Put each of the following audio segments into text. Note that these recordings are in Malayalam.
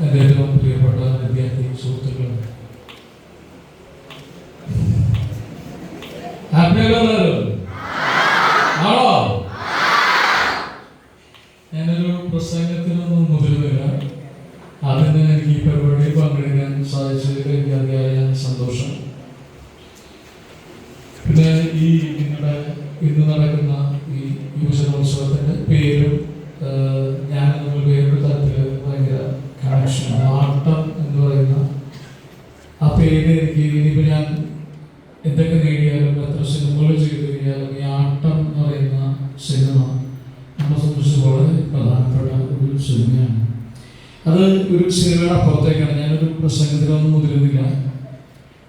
എൻ്റെ ഏറ്റവും പ്രിയപ്പെട്ട വിദ്യാർത്ഥി സുഹൃത്തുക്കൾ, ആണോ? ഞാനൊരു പ്രസംഗത്തിനൊന്നും മുതിരുന്നില്ല. അതിന് എനിക്ക് ഈ പരിപാടിയിൽ പങ്കെടുക്കാൻ സാധിച്ചതിൽ എനിക്ക് അതിയായ സന്തോഷം. പിന്നെ ഈ നിങ്ങളുടെ ഇന്ന് നടക്കുന്ന ഈ യുവജനോത്സവത്തിൻ്റെ പേരും ഞാൻ നമ്മൾ വേറൊരു തരത്തിൽ ഭയങ്കര കണക്ഷൻ. ആട്ടം എന്ന് പറയുന്ന ആ പേര് എനിക്ക് ഇനിയിപ്പോൾ ഞാൻ എന്തൊക്കെ നേടിയാലും എത്ര സിനിമകൾ ചെയ്തു കഴിഞ്ഞാലും ഈ ആട്ടം എന്ന് പറയുന്ന സിനിമ നമ്മളെ സംബന്ധിച്ച് വളരെ പ്രധാനപ്പെട്ട ഒരു സിനിമയാണ്. അത് ഒരു സിനിമയുടെ അപ്പുറത്തേക്കാണ്. ഞാനൊരു പ്രസംഗത്തിലൊന്നും മുതിരുന്നില്ല.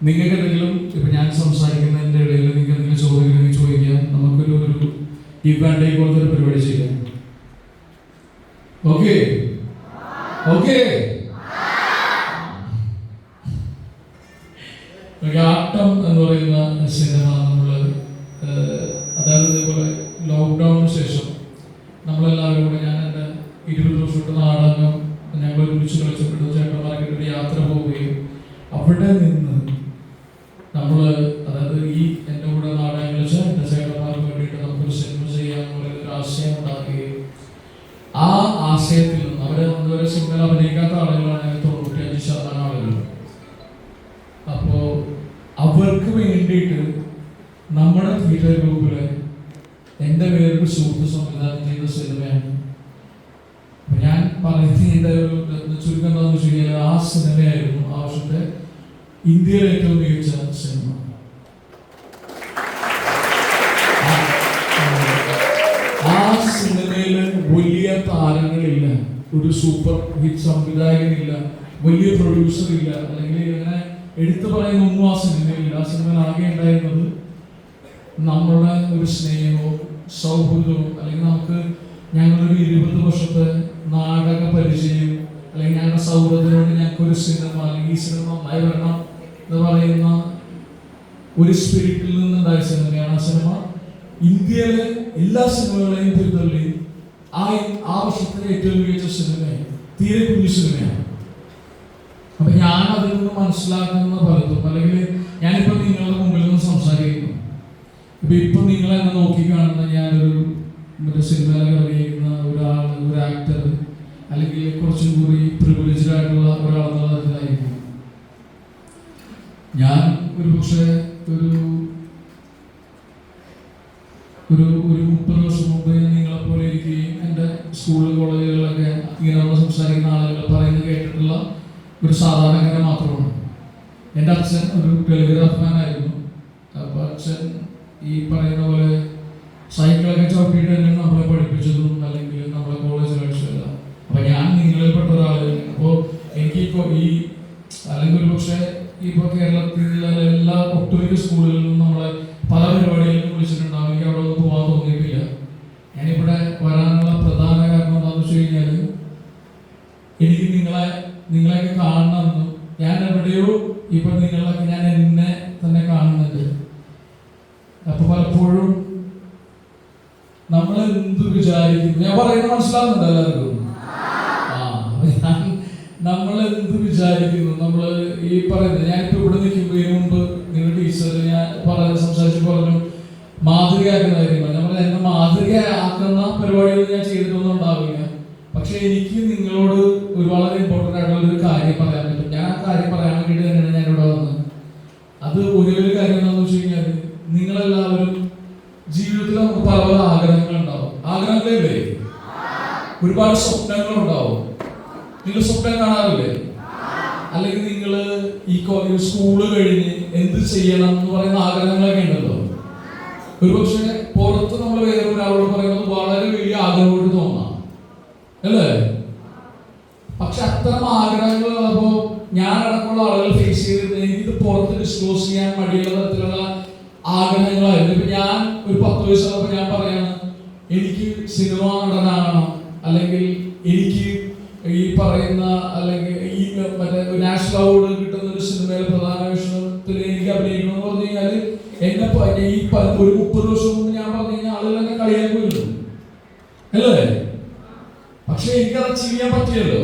നിങ്ങൾക്ക് എന്തെങ്കിലും ഇപ്പം ഞാൻ സംസാരിക്കുന്നതിൻ്റെ ഇടയിൽ നിങ്ങൾക്ക് എന്തെങ്കിലും ചോദിക്കണമെങ്കിൽ ചോദിക്കാം. നമുക്കൊരു ഗിവ് ആൻഡ് ടേക്ക് പോലത്തെ ഒരു പരിപാടി ചെയ്യാം. Okay okay. ആട്ടം എന്ന് പറയുന്ന സിനിമ നമ്മൾ അതായത് ഇതേപോലെ ലോക്ക്ഡൗണിന് ശേഷം നമ്മളെല്ലാവരും കൂടെ ഞാൻ എൻ്റെ 20 ദിവസത്തെ നാടകം ഞങ്ങൾ ഒരുമിച്ച് കളിച്ചപ്പെട്ടു ചേട്ടന്മാരൊക്കെ ഒരു യാത്ര പോവുകയും അവിടെ നിന്ന് നമ്മൾ അതായത് ഈ എൻ്റെ കൂടെ നാടകം കളിച്ച എൻ്റെ ചേട്ടന്മാർക്ക് വേണ്ടിയിട്ട് നമുക്കൊരു സിനിമ ചെയ്യാമെന്ന് പറയുന്ന ആശയം ഉണ്ടാക്കുകയും ആ ആശയത്തിൽ നിന്ന് അവരെ സിനിമയിൽ അഭിനയിക്കാത്ത ആളുകളാണ് 95% ആളുകൾ. അപ്പോൾ അവർക്ക് വേണ്ടിയിട്ട് നമ്മുടെ തിയേറ്റർ ഗ്രൂപ്പിൽ എൻ്റെ വേറൊരു സുഹൃത്ത് സംവിധാനം ചെയ്ത സിനിമയാണ്. അപ്പം ഞാൻ പറയുന്നതിൻ്റെ ഒരു ചുരുക്കം എന്താണെന്ന് വെച്ച് കഴിഞ്ഞാൽ ആ സിനിമയായിരുന്നു ആ വർഷത്തെ ഇന്ത്യയിലെ ഏറ്റവും മികച്ച സിനിമ. ആ സിനിമയിൽ വലിയ താരങ്ങളില്ല, ഒരു സൂപ്പർ ഹിറ്റ് സംവിധായകനില്ല, വലിയ പ്രൊഡ്യൂസർ ഇല്ല, അല്ലെങ്കിൽ അങ്ങനെ എടുത്തു പറയുന്ന ഒന്നും ആ സിനിമയില്ല. ആ സിനിമയിൽ ആകെ ഉണ്ടായിരുന്നത് നമ്മളുടെ ഒരു സ്നേഹവും സൗഹൃദവും, അല്ലെങ്കിൽ നമുക്ക് ഞങ്ങളൊരു 20 വർഷത്തെ നാടക പരിചയം, അല്ലെങ്കിൽ ഞങ്ങളുടെ സൗഹൃദത്തിനോട് ഞങ്ങൾക്കൊരു സിനിമ അല്ലെങ്കിൽ ഈ സിനിമ നന്നായി വരണം എന്ന് പറയുന്ന ഒരു സ്പിരിറ്റിൽ നിന്നുണ്ടായ സിനിമയാണ് ആ സിനിമ. ഇന്ത്യയിലെ എല്ലാ സിനിമകളെയും പിന്തള്ളി ആ വർഷത്തിലെ ഏറ്റവും മികച്ച സിനിമയായി, തീരെ കുഞ്ഞു സിനിമയാണ്. അപ്പൊ ഞാൻ അതിൽ നിന്ന് മനസ്സിലാക്കുന്ന പലതും, അല്ലെങ്കിൽ ഞാനിപ്പോ നിങ്ങളുടെ മുമ്പിൽ നിന്ന് സംസാരിക്കുന്നു. ഇപ്പൊ നിങ്ങളെന്നെ നോക്കിക്കാണുന്ന ഞാനൊരു സിനിമയിൽ അഭിനയിക്കുന്ന ഒരു ആക്ടർ, അല്ലെങ്കിൽ കുറച്ചും കൂടി പ്രിവിലേജ്ഡ് ആയിട്ടുള്ള ഒരാളെന്നുള്ളതായിരിക്കും. ഞാൻ ഒരു പക്ഷേ ഒരു 30 വർഷം മുമ്പ് നിങ്ങളെപ്പോലെ ഇരിക്കുകയും എൻ്റെ സ്കൂൾ കോളേജുകളിലൊക്കെ ഇങ്ങനെയുള്ള സംസാരിക്കുന്ന ആളുകൾ പറയുന്നത് കേട്ടിട്ടുള്ള ഒരു സാധാരണക്കാരൻ മാത്രമാണ്. എൻ്റെ അച്ഛൻ ഒരു ടെലിഗ്രാഫ് മാനായിരുന്നു. അപ്പോൾ അച്ഛൻ ഈ പറയുന്ന പോലെ സൈക്കിളൊക്കെ ചവിട്ടിയിട്ട് തന്നെ നമ്മളെ പഠിപ്പിച്ചതും അല്ലെങ്കിൽ നമ്മളെ കോളേജിൽ അടിച്ചതല്ല. അപ്പം ഞാൻ നിങ്ങളിൽപ്പെട്ട ഒരാളാണ്. അപ്പോൾ എനിക്കിപ്പോൾ അല്ലെങ്കിൽ ഒരു പക്ഷേ ഇപ്പോൾ കേരളത്തിലെ എല്ലാ ഒട്ടുമിക്ക സ്കൂളുകളിലും നമ്മളെ പല പരിപാടികളിലും വിളിച്ചിട്ടുണ്ടാവും. എനിക്ക് അവിടെ ഒന്നും പോകാൻ തോന്നിയിട്ടില്ല. ഞാനിവിടെ വരാനുള്ള പ്രധാന കാരണം എന്താണെന്ന് വെച്ച് കഴിഞ്ഞാൽ എനിക്ക് നിങ്ങളെയൊക്കെ കാണണമെന്നും ഞാൻ എവിടെയോ ഇപ്പം നിങ്ങളൊക്കെ ഞാൻ എന്നെ തന്നെ കാണുന്നുണ്ട്. അപ്പൊ പലപ്പോഴും നമ്മൾ എന്ത് വിചാരിക്കുന്നു, ഞാൻ പറയുന്നത് മനസ്സിലാവുന്നുണ്ട് എല്ലാവർക്കും? നമ്മൾ എന്ത് വിചാരിക്കുന്നു, നമ്മൾ ഈ പറയുന്നത് ഞാനിപ്പോൾ ഇവിടെ നിൽക്കുമ്പോൾ ഇതിനു മുമ്പ് നിങ്ങളുടെ ടീച്ചർ ഞാൻ സംസാരിച്ച് പറഞ്ഞു മാതൃകയാക്കുന്ന കാര്യമാണ്. നമ്മൾ എന്നെ മാതൃകയാക്കുന്ന പരിപാടികൾ ഞാൻ ചെയ്തിട്ടൊന്നും ഉണ്ടാവില്ല. പക്ഷെ എനിക്ക് നിങ്ങളോട് ഒരു വളരെ ഇമ്പോർട്ടൻ്റ് ആയിട്ടുള്ള ഒരു കാര്യം പറയാൻ പറ്റും. ഞാൻ ആ കാര്യം പറയാൻ വേണ്ടിയിട്ട് തന്നെയാണ് ഞാൻ ഇവിടെ വന്നത്. അത് ഒരു കാര്യം എന്താണെന്ന് വെച്ച് കഴിഞ്ഞാൽ നിങ്ങളെല്ലാവരും ജീവിതത്തിൽ നമുക്ക് പല പല ആഗ്രഹങ്ങളുണ്ടാവും. ആഗ്രഹങ്ങളില്ലേ? ഒരുപാട് സ്വപ്നങ്ങളുണ്ടാവും. നിങ്ങൾ സ്വപ്നം കാണാറില്ലേ? അല്ലെങ്കിൽ നിങ്ങൾ ഈ സ്കൂള് കഴിഞ്ഞ് എന്ത് ചെയ്യണം എന്ന് പറയുന്ന ആഗ്രഹങ്ങളൊക്കെ ഉണ്ടല്ലോ. ഒരുപക്ഷെ പുറത്ത് നമ്മൾ വേറെ ഒരാളോട് പറയുന്നത് വളരെ വലിയ ആഗ്രഹമായിട്ട് തോന്നാം, അല്ലേ? പക്ഷെ അത്തരം ആഗ്രഹങ്ങളുള്ളപ്പോൾ ഞാൻ അടക്കമുള്ള ആളുകൾ ഫേസ് ചെയ്തിരുന്നത് എനിക്കിത് പുറത്ത് ഡിസ്ക്ലോസ് ചെയ്യാൻ മടിയുള്ള തരത്തിലുള്ള ആഗ്രഹങ്ങളായിരുന്നു. ഇപ്പൊ ഞാൻ ഒരു 10 വയസ്സുള്ളപ്പോൾ ഞാൻ പറയാണ് എനിക്ക് സിനിമ നടനാകണം, അല്ലെങ്കിൽ എനിക്ക് ഈ പറയുന്ന അല്ലെങ്കിൽ ഈ മറ്റേ നാഷണൽ അവാർഡ് കിട്ടുന്ന ഒരു സിനിമയിൽ പ്രധാന വേഷത്തിൽ എനിക്ക് അഭിനയിക്കണം എന്ന് പറഞ്ഞു കഴിഞ്ഞാൽ എന്നെ ഈ ഒരു 30 വർഷം മുമ്പ് ഞാൻ പറഞ്ഞു കഴിഞ്ഞാൽ ആളുകൾ എന്നെ കളിയാക്കുമല്ലോ, അല്ലേ? പക്ഷെ എനിക്കത് ചെയ്യാൻ പറ്റിയല്ലോ.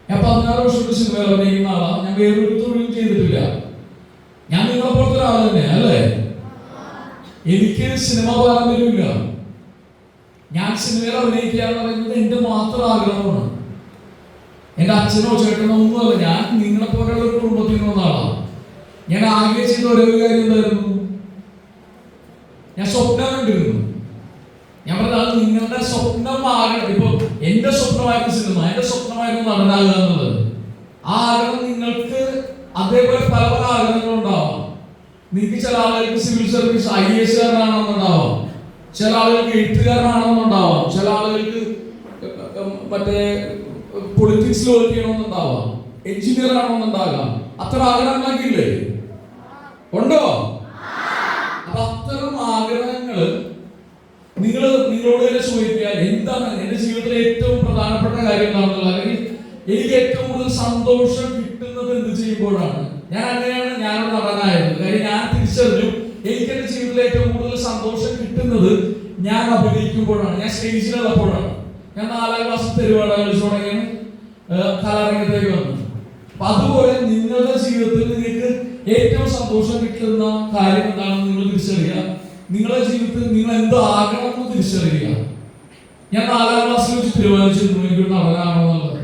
ഞാൻ 16 വർഷത്തെ സിനിമയിൽ അഭിനയിക്കുന്ന ആളാണ്. ഞാൻ വേറൊരു തൊഴിലും ചെയ്തിട്ടില്ല. ഞാൻ നിങ്ങളെ പോലത്തെ ഒരാൾ തന്നെ അല്ലേ? എനിക്ക് സിനിമ പാരമ്പര്യമില്ല. ഞാൻ സിനിമയിൽ അഭിനയിക്കുക എന്ന് പറയുന്നത് എന്റെ മാത്രം ആഗ്രഹമാണ്. എന്റെ അച്ഛനോ ചേട്ടനോ ഒന്നുമല്ല. ഞാൻ നിങ്ങളെ പോലെയുള്ള ഒരു കുടുംബത്തിൽ നിന്ന് വന്ന ആളാണ്. ഞാൻ ആകെ ചെയ്ത ഒരേ കാര്യം എന്തായിരുന്നു? ഞാൻ സ്വപ്നം കണ്ടിരുന്നു. ഞാൻ പറഞ്ഞത് നിങ്ങളുടെ സ്വപ്നം ആഗ്രഹം. ഇപ്പൊ എന്റെ സ്വപ്നമായിരുന്നു സിനിമ, എന്റെ സ്വപ്നമായിരുന്നു നടനാകുക എന്നുള്ളത്. ആ ആഗ്രഹം നിങ്ങൾക്ക് അതേപോലെ പല പല ആഗ്രഹങ്ങളുണ്ടാവാം. നിങ്ങൾക്ക് ചില ആളുകൾക്ക് സിവിൽ സർവീസ് IAS കാരനാണെന്നുണ്ടാവാം, ചില ആളുകൾക്ക് എഴുത്തുകാരനാണെന്നുണ്ടാവാം, ചില ആളുകൾക്ക് മറ്റേ പൊളിറ്റിക്സിൽ വർക്ക് ചെയ്യണമെന്നുണ്ടാവാം, എഞ്ചിനീയർ ആണെന്നുണ്ടാകാം. അത്ര ആഗ്രഹങ്ങളൊക്കെ ഇല്ലേ? ഉണ്ടോ? അപ്പൊ അത്തരം ആഗ്രഹങ്ങൾ നിങ്ങളോട് തന്നെ ചോദിക്കുക, എന്താണ് എന്റെ ജീവിതത്തിലെ ഏറ്റവും പ്രധാനപ്പെട്ട കാര്യം എന്താണെന്നുള്ളത്, അല്ലെങ്കിൽ എനിക്ക് ഏറ്റവും കൂടുതൽ സന്തോഷം കിട്ടുന്നത് എന്ത് ചെയ്യുമ്പോഴാണ്. ഞാൻ അങ്ങനെയാണ് ഞാനൊരു നടനായത്. കാര്യം ഞാൻ തിരിച്ചറിഞ്ഞു, എനിക്ക് എന്റെ ജീവിതത്തിലെ ഏറ്റവും കൂടുതൽ സന്തോഷം കിട്ടുന്നത് ഞാൻ അഭിനയിക്കുമ്പോഴാണ്, ഞാൻ സ്റ്റേജിലുള്ളപ്പോഴാണ്. ഞാൻ 4ാം ക്ലാസ്സിൽ തെരുവാട കളിച്ചു തുടങ്ങിയാണ് കലാരംഗത്തേക്ക് വന്നത്. അപ്പൊ അതുപോലെ നിങ്ങളുടെ ജീവിതത്തിൽ നിങ്ങൾക്ക് ഏറ്റവും സന്തോഷം കിട്ടുന്ന കാര്യം എന്താണെന്ന് നിങ്ങൾ തിരിച്ചറിയുക. നിങ്ങളുടെ ജീവിതത്തിൽ നിങ്ങൾ എന്താകണമെന്ന് തിരിച്ചറിയുക. ഞാൻ 4ാം ക്ലാസ്സിൽ വെച്ച് തീരുമാനിച്ചിരുന്നു എനിക്കൊരു നടനാണെന്നുള്ളത്.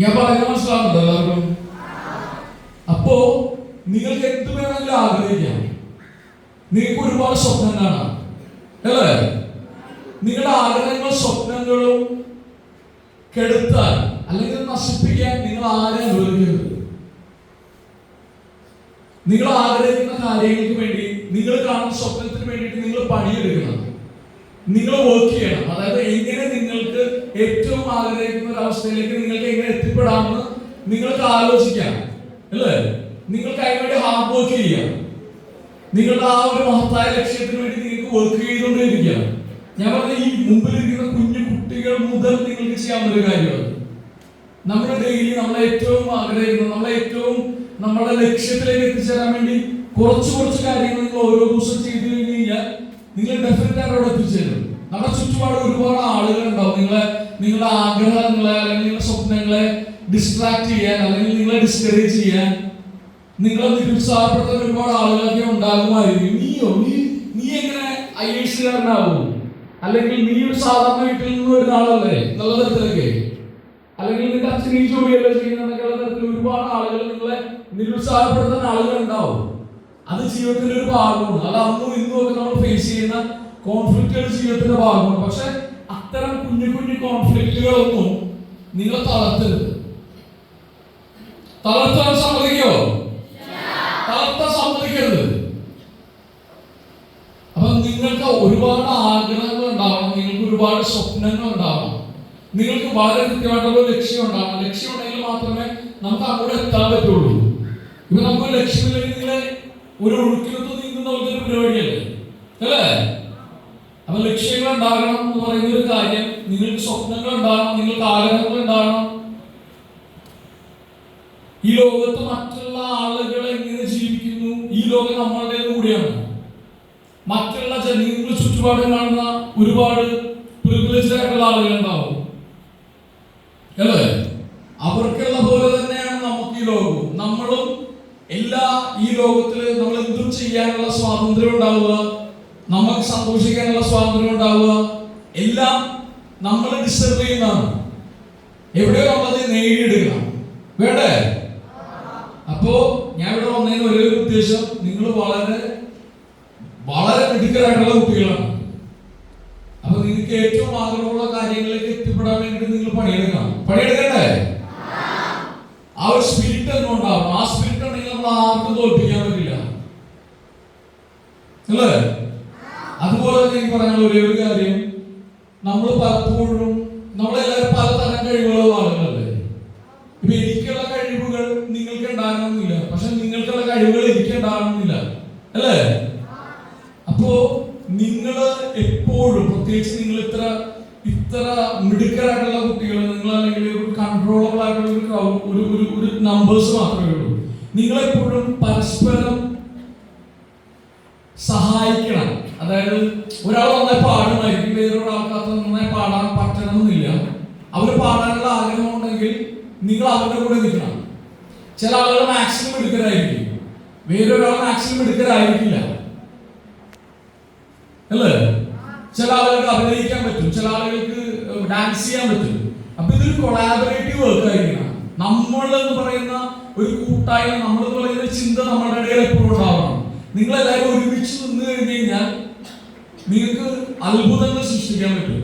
ഞാൻ പറയുന്നത് മനസ്സിലാവുന്നുണ്ടോ എല്ലാവർക്കും? അപ്പോ നിങ്ങൾക്ക് എന്ത് വേണമെങ്കിലും ആഗ്രഹിക്കാം. നിങ്ങൾക്ക് ഒരുപാട് സ്വപ്നം കാണാം അല്ലേ? നിങ്ങളുടെ ആഗ്രഹങ്ങളും സ്വപ്നങ്ങളും കെടുത്താൻ അല്ലെങ്കിൽ നശിപ്പിക്കാൻ നിങ്ങൾ ആരെ അനുവദിക്കരുത്. നിങ്ങൾ ആഗ്രഹിക്കുന്ന കാര്യങ്ങൾക്ക് വേണ്ടി, നിങ്ങൾ കാണുന്ന സ്വപ്നത്തിന് വേണ്ടിയിട്ട് നിങ്ങൾ പണിയെടുക്കണം, നിങ്ങൾ വർക്ക് ചെയ്യണം. അതായത് എങ്ങനെ നിങ്ങൾക്ക് ഏറ്റവും ആഗ്രഹിക്കുന്ന ഒരു അവസ്ഥയിലേക്ക് നിങ്ങൾക്ക് എങ്ങനെ എത്തിപ്പെടാമെന്ന് നിങ്ങൾക്ക് ആലോചിക്കാം അല്ലേ? നിങ്ങൾക്ക് അതിനുവേണ്ടി ഹാർഡ് വർക്ക് ചെയ്യാം. നിങ്ങളുടെ ആ ഒരു മഹത്തായ ലക്ഷ്യത്തിന് വേണ്ടി നിങ്ങൾക്ക് വർക്ക് ചെയ്തുകൊണ്ടേയിരിക്കാം. ഞാൻ പറഞ്ഞ ഈ മുമ്പിലിരിക്കുന്ന കുഞ്ഞു കുട്ടികൾ മുതൽ നിങ്ങൾക്ക് ചെയ്യാവുന്ന ഒരു കാര്യമാണ്. നമ്മുടെ ഡെയിലി നമ്മളെ ഏറ്റവും ആഗ്രഹിക്കുന്നത്, നമ്മളെ ലക്ഷ്യത്തിലേക്ക് എത്തിച്ചേരാൻ വേണ്ടി കുറച്ച് കാര്യങ്ങൾ നിങ്ങൾ ഓരോ ദിവസം ചെയ്തു കഴിഞ്ഞാൽ നിങ്ങൾ ഡെഫിനറ്റ് അവിടെ എത്തിച്ചേരും. നമ്മുടെ ചുറ്റുപാട് ഒരുപാട് ആളുകൾ ഉണ്ടാവും നിങ്ങളുടെ ആഗ്രഹങ്ങളെ അല്ലെങ്കിൽ നിങ്ങളുടെ സ്വപ്നങ്ങളെ ഡിസ്ട്രാക്ട് ചെയ്യാൻ അല്ലെങ്കിൽ നിങ്ങളെ ഡിസ്കറേജ് ചെയ്യാൻ, നിങ്ങളെ നിരുത്സാഹപ്പെടുത്താൻ ഒരുപാട് ആളുകളൊക്കെ ഉണ്ടാകുമായിരിക്കും. നീ എങ്ങനെ IAS കാരനാവും, അല്ലെങ്കിൽ നീ ഒരു സാധാരണ വീട്ടിൽ നിന്ന് വരുന്ന ആളല്ലേ എന്നുള്ള തരത്തിലൊക്കെ, അല്ലെങ്കിൽ നിന്റെ അച്ഛൻ ഈ ജോലിയല്ലേ ചെയ്യുന്ന തരത്തിൽ ഒരുപാട് ആളുകൾ നിങ്ങളെ നിരുത്സാഹപ്പെടുത്താൻ ആളുകൾ ഉണ്ടാവും. അത് ജീവിതത്തിന്റെ ഒരു ഭാഗമാണ്. അത് അന്നും ഇന്നും ഒക്കെ നമ്മൾ ഫേസ് ചെയ്യുന്ന കോൺഫ്ലിക്റ്റുകൾ ജീവിതത്തിന്റെ ഭാഗമാണ്. പക്ഷെ അത്തരം കുഞ്ഞു കുഞ്ഞു കോൺഫ്ലിക്റ്റുകളൊന്നും നിങ്ങൾ തളർത്തരുത്. തളർത്താൻ സമ്മതിക്കോ? തളർത്താൻ സമ്മതിക്കരുത്. അപ്പൊ നിങ്ങൾക്ക് ഒരുപാട് ആഗ്രഹങ്ങൾ ഉണ്ടാവണം, നിങ്ങൾക്ക് ഒരുപാട് സ്വപ്നങ്ങൾ ഉണ്ടാവണം, നിങ്ങൾക്ക് വളരെ കൃത്യമായിട്ടുള്ള ലക്ഷ്യം ഉണ്ടാവണം. ലക്ഷ്യം ഉണ്ടെങ്കിൽ മാത്രമേ നമുക്ക് അങ്ങോട്ട് എത്താൻ പറ്റുള്ളൂ. ഇപ്പൊ നമുക്ക് ലക്ഷ്യമില്ലെങ്കിൽ നിങ്ങളെ ഒരു ഒഴുക്കിലൊത്ത് നീങ്ങുന്ന പോലത്തെ ഒരു പരിപാടിയല്ലേ അല്ലേ? അപ്പൊ ലക്ഷ്യങ്ങൾ ഉണ്ടാകണം എന്ന് പറയുന്ന ഒരു കാര്യം, നിങ്ങൾക്ക് സ്വപ്നങ്ങൾ ഉണ്ടാകണം, നിങ്ങൾക്ക് ആഗ്രഹങ്ങൾ ഉണ്ടാകണം. ഈ ലോകത്ത് മറ്റുള്ള ആളുകൾ എങ്ങനെ ജീവിക്കുന്നു, ഈ ലോകം നമ്മളുടെ കൂടിയാണ്. മറ്റുള്ള നിങ്ങൾ ചുറ്റുപാട് കാണുന്ന ഒരുപാട് പ്രിവിലേജ്ഡ് ആയിട്ടുള്ള ആളുകൾ ഉണ്ടാവും അല്ലേ? അവർക്കുള്ള പോലെ തന്നെയാണ് നമുക്ക് ഈ ലോകവും. നമ്മളും ഈ ലോകത്തില് നമ്മൾ എന്തും ചെയ്യാനുള്ള സ്വാതന്ത്ര്യം ഉണ്ടാവുക, നമുക്ക് സന്തോഷിക്കാനുള്ള സ്വാതന്ത്ര്യം ഉണ്ടാവുക, എല്ലാം നമ്മൾ ഡിസർവ് ചെയ്യുന്നതാണ്. എവിടെയോ നമ്മളത് നേടിയെടുക്കണം വേണ്ടേ? അപ്പോ ഞാൻ ഇവിടെ വന്നതിന് ഒരേ ഒരു ഉദ്ദേശം, നിങ്ങൾ വളരെ വളരെ മിടുക്കരായിട്ടുള്ള കുട്ടികളാണ്. അപ്പൊ നിങ്ങൾക്ക് ഏറ്റവും ആഗ്രഹമുള്ള കാര്യങ്ങളിലേക്ക് എത്തിപ്പെടാൻ വേണ്ടി നിങ്ങൾ പണിയെടുക്കണ്ടേ? ആ ഒരു സ്പിരിറ്റ് തന്നെ ഉണ്ടാവും. ആ സ്പിരിറ്റ് ഉണ്ടെങ്കിൽ നമ്മൾ ആർക്കും തോൽപ്പിക്കാൻ പറ്റില്ല അല്ലേ? അതുപോലെ തന്നെ എനിക്ക് പറയാനുള്ള ഒരേ ഒരു കാര്യം, നമ്മൾ പലപ്പോഴും നമ്മളെല്ലാവരും പലതരം കഴിവുകളുള്ള ആളുകളല്ലേ. ഇപ്പൊ എനിക്കുള്ള കഴിവുകൾ നിങ്ങൾക്ക് ഉണ്ടാകണമെന്നില്ല, പക്ഷെ നിങ്ങൾക്കുള്ള കഴിവുകൾ എനിക്ക് ഉണ്ടാകണമെന്നില്ല അല്ലേ? അപ്പോ നിങ്ങൾ എപ്പോഴും, പ്രത്യേകിച്ച് നിങ്ങൾ ഇത്ര മിടുക്കരായിട്ടുള്ള കുട്ടികൾ, നിങ്ങൾ അല്ലെങ്കിൽ ഒരു കൺട്രോളബിൾ ആയിട്ടുള്ള ഒരു നമ്പേഴ്സ് മാത്രമേ ഉള്ളൂ. നിങ്ങളെപ്പോഴും പരസ്പരം സഹായിക്കണം. അതായത് ഒരാൾ നന്നായി പാടുമായിരിക്കും, വേറൊരാൾക്ക് അത്ര നന്നായി പാടാൻ പറ്റണമെന്നില്ല. അവർ പാടാനുള്ള ആഗ്രഹം ഉണ്ടെങ്കിൽ നിങ്ങൾ അവരുടെ കൂടെ നിൽക്കണം. ചില ആളുകൾ മാക്സിമം എടുക്കലായിരിക്കും, വേറൊരാൾ മാക്സിമം എടുക്കലായിരിക്കില്ല അല്ലേ? ചില ആളുകൾക്ക് അഭിനയിക്കാൻ പറ്റും, ചില ആളുകൾക്ക് ഡാൻസ് ചെയ്യാൻ പറ്റും. അപ്പൊ ഇതൊരു കൊളാബറേറ്റീവ് വർക്ക് ആയിരിക്കണം. നമ്മൾ എന്ന് പറയുന്ന ഒരു കൂട്ടായ്മ, നമ്മൾ എന്ന് പറയുന്ന ചിന്ത നമ്മുടെ ഇടയിൽ എപ്പോഴും ഉണ്ടാവണം. നിങ്ങളെല്ലാവരും ഒരുമിച്ച് നിന്ന് കഴിഞ്ഞു കഴിഞ്ഞാൽ നിങ്ങൾക്ക് അത്ഭുതങ്ങൾ സൃഷ്ടിക്കാൻ പറ്റും.